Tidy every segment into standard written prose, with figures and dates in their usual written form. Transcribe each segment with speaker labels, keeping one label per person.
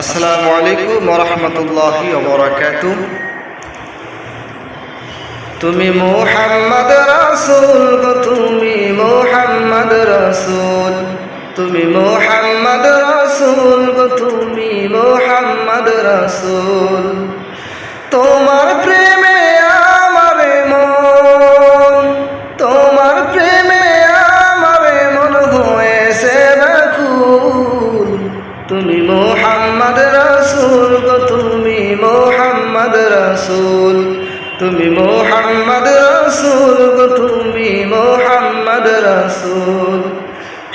Speaker 1: আসসালামু আলাইকুম ওয়া রাহমাতুল্লাহি ওয়া বারাকাতুহু। তুমি মুহাম্মদ রাসূল গো, তুমি মুহাম্মদ রাসূল, তুমি মুহাম্মদ রাসূল গো, তুমি মুহাম্মদ রাসূল। তোমার প্রেমে আমার মন, তোমার প্রেমে আমার মন হয়েছে ব্যাকুল। তুমি মুহাম্মদ রাসূল গো, তুমি মুহাম্মদ রাসূল, তুমি মুহাম্মদ রাসূল গো, তুমি মুহাম্মদ রাসূল।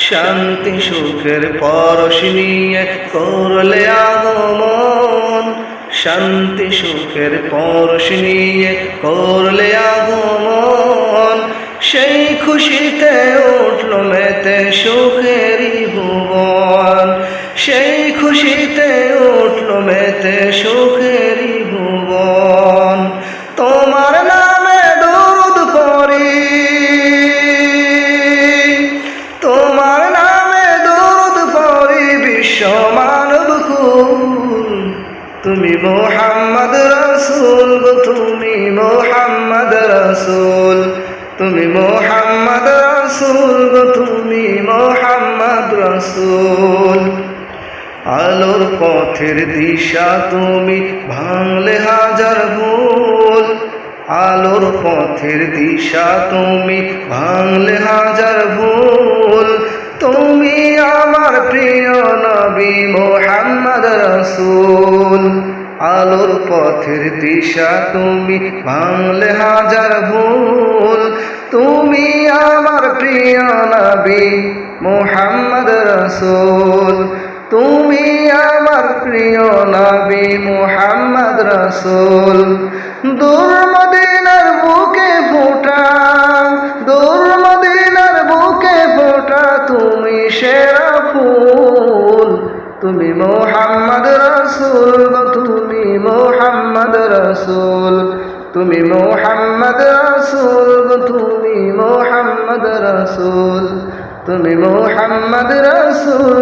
Speaker 1: শান্তি সুখের পরশ নিয়ে করলে আগমন, শান্তি সুখের পরশ নিয়ে করলে আগমন। সেই খুশিতে উঠল মেতে সুখেরই ভুবন, সেই খুশিতে উঠল মেতে সুখেরই ভুবন। তোমার নামে দরুদ পড়ি, তোমার নামে দরুদ পড়ি বিশ্ব মানব কুল। তুমি মুহাম্মদ রাসূল গো, তুমি মুহাম্মদ রাসূল, তুমি মুহাম্মদ রাসূল গো, তুমি মুহাম্মদ রাসূল। আলোর পথের দিশা তুমি ভাঙলে হাজার ভুল, আলোর পথের দিশা তুমি ভাঙলে হাজার ভুল। তুমি আমার প্রিয় নবী মুহাম্মদ রাসূল, আলোর পথের দিশা তুমি ভাঙলে হাজার ভুল। তুমি আমার প্রিয় নবী মুহাম্মদ রাসূল, তুমি আমার প্রিয় নবী মুহাম্মদ রাসূল। দূর মদিনার বুকে ফোটা, দূর মদিনার বুকে ফোটা তুমি সেরা ফুল। তুমি মুহাম্মদ রাসূল গো, তুমি মুহাম্মদ রাসূল, তুমি মুহাম্মদ রাসূল গো, তুমি মুহাম্মদ রাসূল, তুমি মুহাম্মদ রাসূল